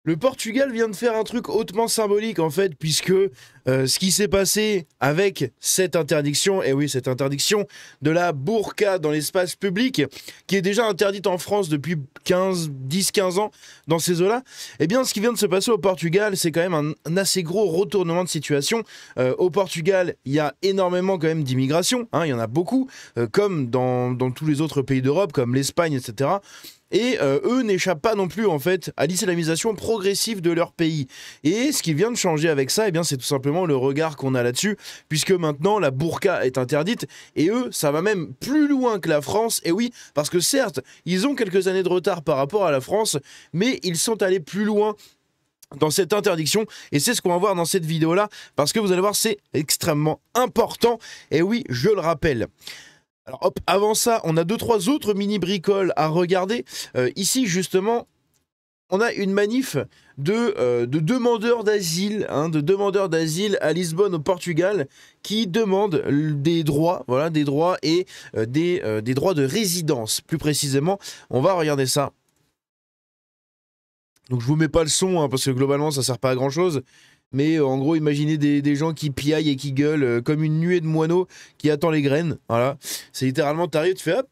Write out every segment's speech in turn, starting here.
Le Portugal vient de faire un truc hautement symbolique en fait, puisque ce qui s'est passé avec cette interdiction, et oui cette interdiction de la burqa dans l'espace public, qui est déjà interdite en France depuis 10-15 ans dans ces eaux-là, eh bien ce qui vient de se passer au Portugal, c'est quand même un assez gros retournement de situation. Au Portugal, il y a énormément quand même d'immigration, hein, il y en a beaucoup, comme dans tous les autres pays d'Europe, comme l'Espagne, etc. Et eux n'échappent pas non plus en fait à l'islamisation progressive de leur pays. Et ce qui vient de changer avec ça, eh bien, c'est tout simplement le regard qu'on a là-dessus, puisque maintenant la burqa est interdite, et eux, ça va même plus loin que la France, et oui, parce que certes, ils ont quelques années de retard par rapport à la France, mais ils sont allés plus loin dans cette interdiction, et c'est ce qu'on va voir dans cette vidéo-là, parce que vous allez voir, c'est extrêmement important, et oui, je le rappelle. Alors hop, avant ça, on a 2-3 autres mini-bricoles à regarder. Ici, justement, on a une manif de demandeurs d'asile, hein, de demandeurs d'asile à Lisbonne, au Portugal, qui demandent des droits, voilà, des droits et des droits de résidence, plus précisément. On va regarder ça. Donc je vous mets pas le son, hein, parce que globalement, ça sert pas à grand-chose. Mais en gros, imaginez des gens qui piaillent et qui gueulent comme une nuée de moineaux qui attend les graines. Voilà. C'est littéralement, t'arrives, tu fais hop,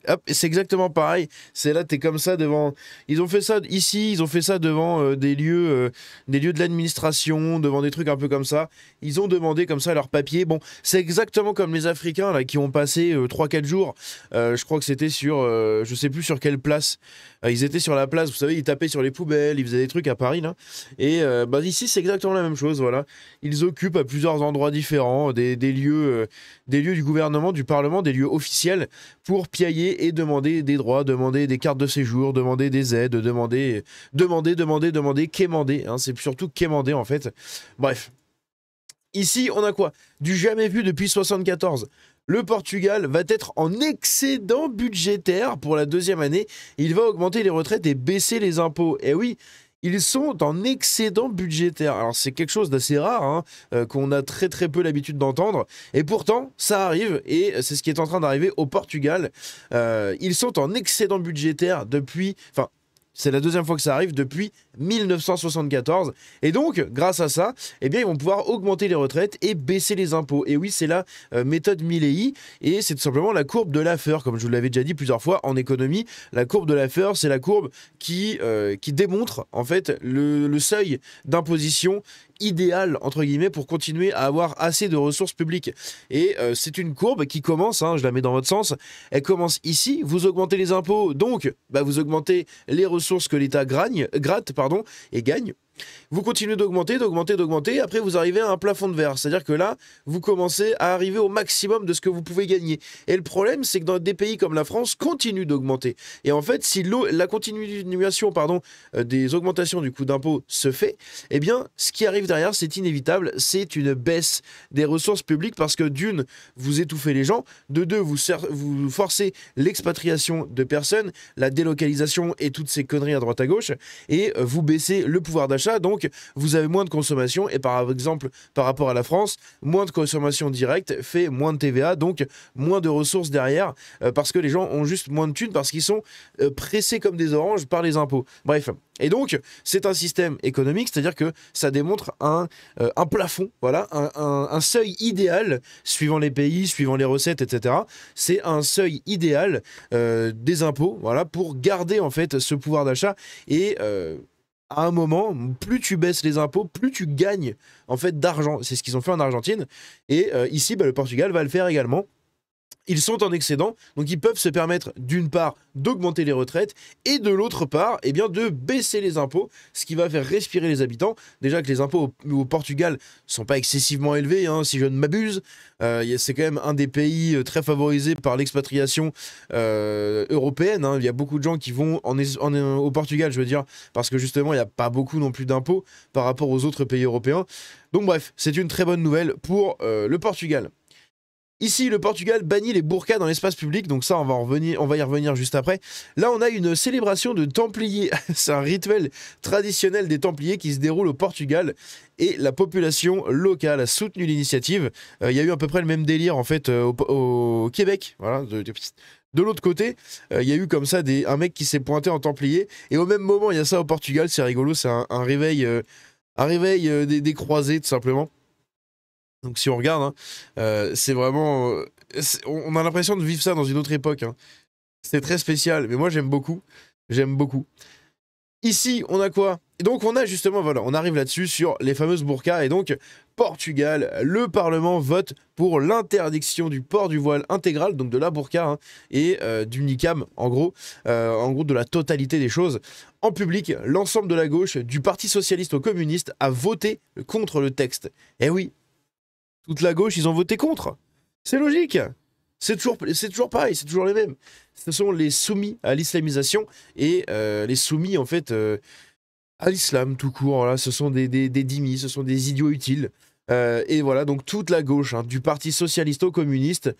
hop, et c'est exactement pareil. C'est là, t'es comme ça devant. Ils ont fait ça ici, ils ont fait ça devant des lieux de l'administration, devant des trucs un peu comme ça. Ils ont demandé comme ça leurs papiers. Bon, c'est exactement comme les Africains là qui ont passé 3-4 jours. Je crois que c'était sur, je sais plus sur quelle place. Ils étaient sur la place, vous savez, ils tapaient sur les poubelles, ils faisaient des trucs à Paris là. Et bah, ici, c'est exactement la même chose. Voilà, ils occupent à plusieurs endroits différents des lieux du gouvernement, du Parlement, des lieux officiels pour piailler et demander des droits, demander des cartes de séjour, demander des aides, demander, quémander, hein, c'est surtout quémander en fait. Bref. Ici, on a quoi? Du jamais vu depuis 74. Le Portugal va être en excédent budgétaire pour la 2e année. Il va augmenter les retraites et baisser les impôts. Et oui, ils sont en excédent budgétaire. Alors c'est quelque chose d'assez rare, hein, qu'on a très très peu l'habitude d'entendre. Et pourtant, ça arrive, et c'est ce qui est en train d'arriver au Portugal. Ils sont en excédent budgétaire depuis... Enfin, c'est la 2e fois que ça arrive depuis 1974. Et donc, grâce à ça, eh bien, ils vont pouvoir augmenter les retraites et baisser les impôts. Et oui, c'est la méthode Milley. Et c'est tout simplement la courbe de Laffer. Comme je vous l'avais déjà dit plusieurs fois en économie, la courbe de Laffer, c'est la courbe qui démontre en fait le seuil d'imposition idéal, entre guillemets, pour continuer à avoir assez de ressources publiques. Et c'est une courbe qui commence, hein, je la mets dans votre sens, elle commence ici, vous augmentez les impôts, donc bah, vous augmentez les ressources que l'État gratte, et gagne. Vous continuez d'augmenter, après vous arrivez à un plafond de verre. C'est-à-dire que là, vous commencez à arriver au maximum de ce que vous pouvez gagner. Et le problème, c'est que dans des pays comme la France, continue d'augmenter. Et en fait, si la continuation des augmentations du coût d'impôt se fait, eh bien, ce qui arrive derrière, c'est inévitable, c'est une baisse des ressources publiques parce que d'une, vous étouffez les gens, de deux, vous forcez l'expatriation de personnes, la délocalisation et toutes ces conneries à droite à gauche, et vous baissez le pouvoir d'achat. Donc vous avez moins de consommation et par exemple par rapport à la France, moins de consommation directe fait moins de TVA, donc moins de ressources derrière parce que les gens ont juste moins de thunes parce qu'ils sont pressés comme des oranges par les impôts. Bref. Et donc, c'est un système économique, c'est-à-dire que ça démontre un plafond, voilà, un seuil idéal, suivant les pays, suivant les recettes, etc. C'est un seuil idéal des impôts, voilà, pour garder en fait ce pouvoir d'achat et à un moment, plus tu baisses les impôts, plus tu gagnes en fait d'argent. C'est ce qu'ils ont fait en Argentine. Et ici, bah, le Portugal va le faire également. Ils sont en excédent, donc ils peuvent se permettre d'une part d'augmenter les retraites et de l'autre part eh bien, de baisser les impôts, ce qui va faire respirer les habitants. Déjà que les impôts au Portugal ne sont pas excessivement élevés, hein, si je ne m'abuse. C'est quand même un des pays très favorisés par l'expatriation européenne. Hein. Il y a beaucoup de gens qui vont au Portugal, je veux dire, parce que justement, il n'y a pas beaucoup non plus d'impôts par rapport aux autres pays européens. Donc bref, c'est une très bonne nouvelle pour le Portugal. Ici, le Portugal bannit les burqas dans l'espace public, donc ça, on va y revenir juste après. Là, on a une célébration de Templiers. C'est un rituel traditionnel des Templiers qui se déroule au Portugal et la population locale a soutenu l'initiative. Il y a eu à peu près le même délire, en fait, au Québec. Voilà, De l'autre côté, il y a eu comme ça un mec qui s'est pointé en Templier, et au même moment, il y a ça au Portugal, c'est rigolo, c'est un réveil, des croisés, tout simplement. Donc si on regarde, hein, c'est vraiment... on a l'impression de vivre ça dans une autre époque. Hein. C'est très spécial, mais moi j'aime beaucoup. J'aime beaucoup. Ici, on a quoi? Et donc on a justement, voilà, on arrive là-dessus sur les fameuses burqas. Et donc, Portugal, le Parlement vote pour l'interdiction du port du voile intégral, donc de la burqa, hein, et du niqab, en gros de la totalité des choses. En public, l'ensemble de la gauche, du Parti Socialiste au Communiste, a voté contre le texte. Eh oui, toute la gauche, ils ont voté contre. C'est logique. C'est toujours pareil, c'est toujours les mêmes. Ce sont les soumis à l'islamisation et les soumis, en fait, à l'islam tout court. Voilà. Ce sont des dhimmis, ce sont des idiots utiles. Et voilà, donc toute la gauche, hein, du Parti Socialiste au Communiste,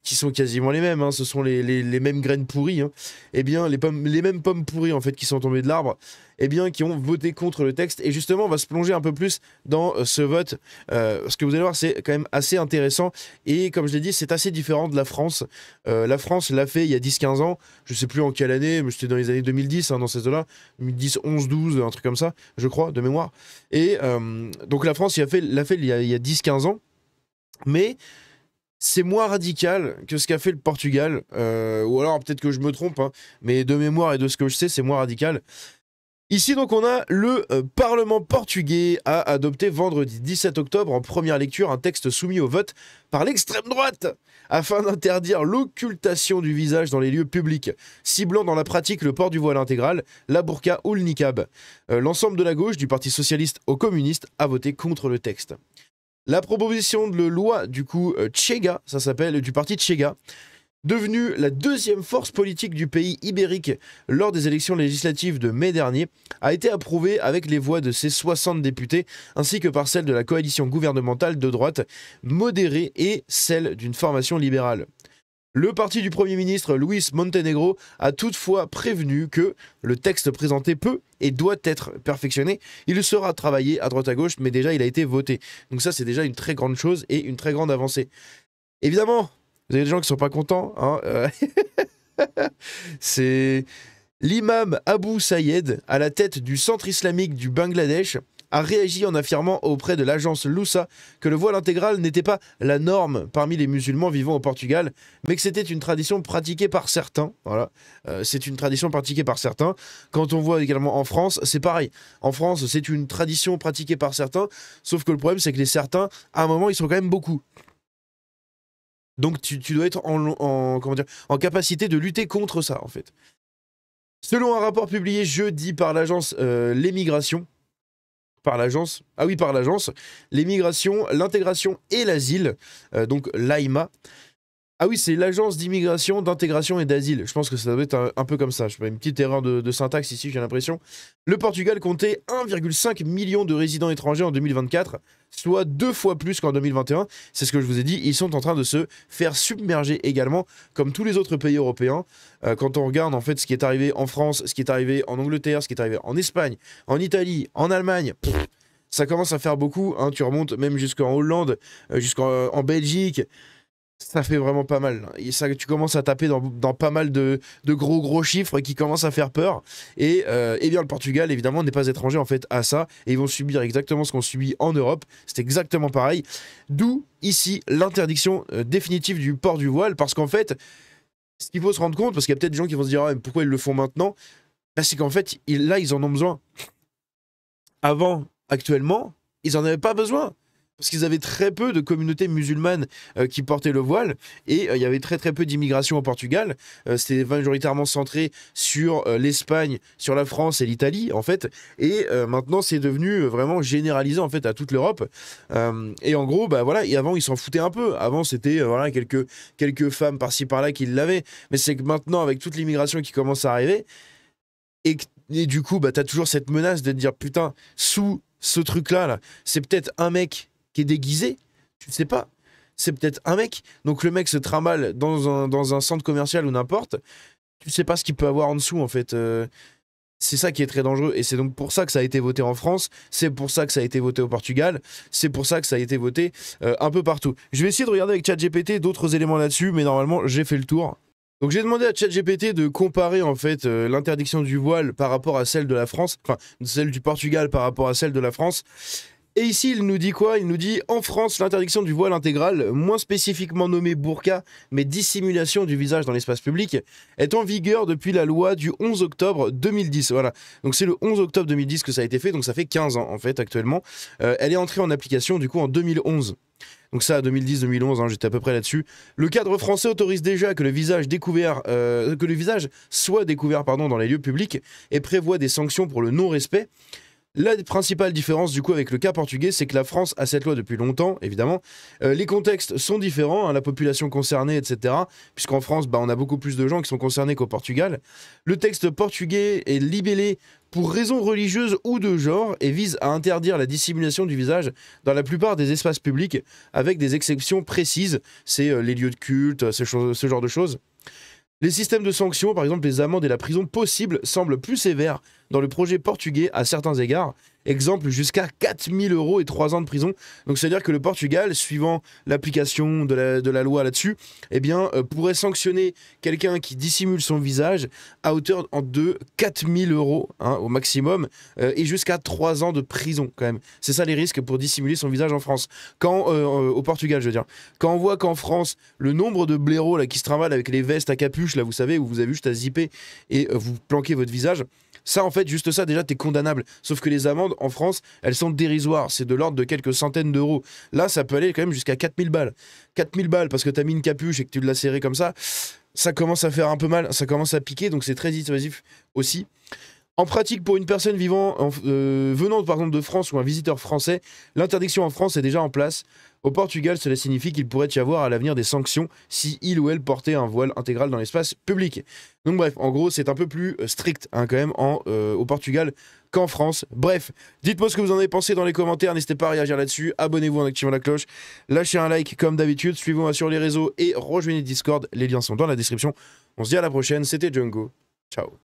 qui sont quasiment les mêmes, hein, ce sont les mêmes graines pourries, hein, eh bien, les mêmes pommes pourries, en fait, qui sont tombées de l'arbre, eh bien, qui ont voté contre le texte. Et justement, on va se plonger un peu plus dans ce vote, parce que vous allez voir, c'est quand même assez intéressant. Et comme je l'ai dit, c'est assez différent de la France. La France l'a fait il y a 10-15 ans, je sais plus en quelle année, mais c'était dans les années 2010, hein, dans ces eaux-là, 2010, 11, 12, un truc comme ça, je crois, de mémoire. Et donc la France l'a fait il y a 10-15 ans, mais c'est moins radical que ce qu'a fait le Portugal, ou alors peut-être que je me trompe, hein, mais de mémoire et de ce que je sais, c'est moins radical. Ici, donc, on a le Parlement portugais a adopté vendredi 17 octobre en première lecture un texte soumis au vote par l'extrême droite afin d'interdire l'occultation du visage dans les lieux publics, ciblant dans la pratique le port du voile intégral, la burqa ou le niqab. L'ensemble de la gauche, du Parti Socialiste au Communiste, a voté contre le texte. La proposition de loi, du coup, Chega, ça s'appelle, du parti Chega, devenue la deuxième force politique du pays ibérique lors des élections législatives de mai dernier, a été approuvée avec les voix de ses 60 députés, ainsi que par celles de la coalition gouvernementale de droite modérée et celle d'une formation libérale. Le parti du Premier ministre Luis Montenegro a toutefois prévenu que le texte présenté peut et doit être perfectionné. Il sera travaillé à droite à gauche, mais déjà il a été voté. Donc ça, c'est déjà une très grande chose et une très grande avancée. Évidemment, vous avez des gens qui sont pas contents. Hein, c'est l'imam Abu Sayed, à la tête du centre islamique du Bangladesh, a réagi en affirmant auprès de l'agence Lusa que le voile intégral n'était pas la norme parmi les musulmans vivant au Portugal, mais que c'était une tradition pratiquée par certains. Voilà, c'est une tradition pratiquée par certains. Quand on voit également en France, c'est pareil. En France, c'est une tradition pratiquée par certains, sauf que le problème, c'est que les certains, à un moment, ils sont quand même beaucoup. Donc tu dois être en capacité de lutter contre ça, en fait. Selon un rapport publié jeudi par l'agence L'Émigration, par l'agence, l'émigration, l'intégration et l'asile, donc l'AIMA. Ah oui, c'est l'agence d'immigration, d'intégration et d'asile. Je pense que ça doit être un peu comme ça. Je fais une petite erreur de syntaxe ici, j'ai l'impression. Le Portugal comptait 1,5 million de résidents étrangers en 2024, soit 2 fois plus qu'en 2021. C'est ce que je vous ai dit. Ils sont en train de se faire submerger également, comme tous les autres pays européens. Quand on regarde en fait ce qui est arrivé en France, ce qui est arrivé en Angleterre, ce qui est arrivé en Espagne, en Italie, en Allemagne, ça commence à faire beaucoup. Hein. Tu remontes même jusqu'en Hollande, jusqu'en Belgique. Ça fait vraiment mal. Et ça, tu commences à taper dans pas mal de gros chiffres qui commencent à faire peur. Et bien le Portugal, évidemment, n'est pas étranger en fait à ça. Et ils vont subir exactement ce qu'on subit en Europe. C'est exactement pareil. D'où, ici, l'interdiction définitive du port du voile. Parce qu'en fait, ce qu'il faut se rendre compte, parce qu'il y a peut-être des gens qui vont se dire ah, mais pourquoi ils le font maintenant, bah, c'est qu'en fait, là, ils en ont besoin. Avant, actuellement, ils n'en avaient pas besoin. Parce qu'ils avaient très peu de communautés musulmanes qui portaient le voile et il y avait très peu d'immigration au Portugal. C'était majoritairement centré sur l'Espagne, sur la France et l'Italie en fait. Et maintenant c'est devenu vraiment généralisé en fait à toute l'Europe. Et en gros, bah voilà, et avant ils s'en foutaient un peu. Avant c'était voilà quelques femmes par-ci par-là qui l'avaient. Mais c'est que maintenant avec toute l'immigration qui commence à arriver et du coup bah t'as toujours cette menace de te dire putain sous ce truc-là, là, c'est peut-être un mec qui est déguisé, tu ne sais pas. C'est peut-être un mec. Donc le mec se trimballe dans un centre commercial ou n'importe. Tu ne sais pas ce qu'il peut avoir en dessous, en fait. C'est ça qui est très dangereux. Et c'est donc pour ça que ça a été voté en France. C'est pour ça que ça a été voté au Portugal. C'est pour ça que ça a été voté un peu partout. Je vais essayer de regarder avec ChatGPT d'autres éléments là-dessus, mais normalement, j'ai fait le tour. Donc j'ai demandé à ChatGPT de comparer en fait l'interdiction du voile par rapport à celle de la France, enfin celle du Portugal par rapport à celle de la France. Et ici, il nous dit quoi? Il nous dit en France, l'interdiction du voile intégral, moins spécifiquement nommée burqa, mais dissimulation du visage dans l'espace public, est en vigueur depuis la loi du 11 octobre 2010. Voilà. Donc c'est le 11 octobre 2010 que ça a été fait, donc ça fait 15 ans en fait actuellement. Elle est entrée en application du coup en 2011. Donc ça, 2010-2011, hein, j'étais à peu près là-dessus. Le cadre français autorise déjà que le visage soit découvert dans les lieux publics et prévoit des sanctions pour le non-respect. La principale différence du coup avec le cas portugais, c'est que la France a cette loi depuis longtemps, évidemment. Les contextes sont différents, hein, la population concernée, etc. Puisqu'en France, on a beaucoup plus de gens qui sont concernés qu'au Portugal. Le texte portugais est libellé pour raisons religieuses ou de genre et vise à interdire la dissimulation du visage dans la plupart des espaces publics, avec des exceptions précises. C'est les lieux de culte, ce genre de choses. Les systèmes de sanctions, par exemple les amendes et la prison possible, semblent plus sévères dans le projet portugais à certains égards. Exemple, jusqu'à 4 000 € et 3 ans de prison. Donc c'est-à-dire que le Portugal, suivant l'application de la loi là-dessus, pourrait sanctionner quelqu'un qui dissimule son visage à hauteur de 4 000 € au maximum et jusqu'à 3 ans de prison quand même. C'est ça les risques pour dissimuler son visage en France. Au Portugal, je veux dire. Quand on voit qu'en France, le nombre de blaireaux là, qui se trimballent avec les vestes à capuche, là vous savez, où vous avez juste à zipper et vous planquez votre visage, ça en fait, juste ça, déjà t'es condamnable. Sauf que les amendes en France, elles sont dérisoires. C'est de l'ordre de quelques centaines d'euros. Là, ça peut aller quand même jusqu'à 4 000 balles. 4 000 balles parce que t'as mis une capuche et que tu l'as serré comme ça commence à faire un peu mal, ça commence à piquer, donc c'est très dissuasif aussi. En pratique, pour une personne venant par exemple de France ou un visiteur français, l'interdiction en France est déjà en place. Au Portugal, cela signifie qu'il pourrait y avoir à l'avenir des sanctions si il ou elle portait un voile intégral dans l'espace public. Donc bref, en gros, c'est un peu plus strict quand même au Portugal qu'en France. Bref, dites-moi ce que vous en avez pensé dans les commentaires, n'hésitez pas à réagir là-dessus, abonnez-vous en activant la cloche, lâchez un like comme d'habitude, suivez-moi sur les réseaux et rejoignez Discord, les liens sont dans la description. On se dit à la prochaine, c'était Django, ciao.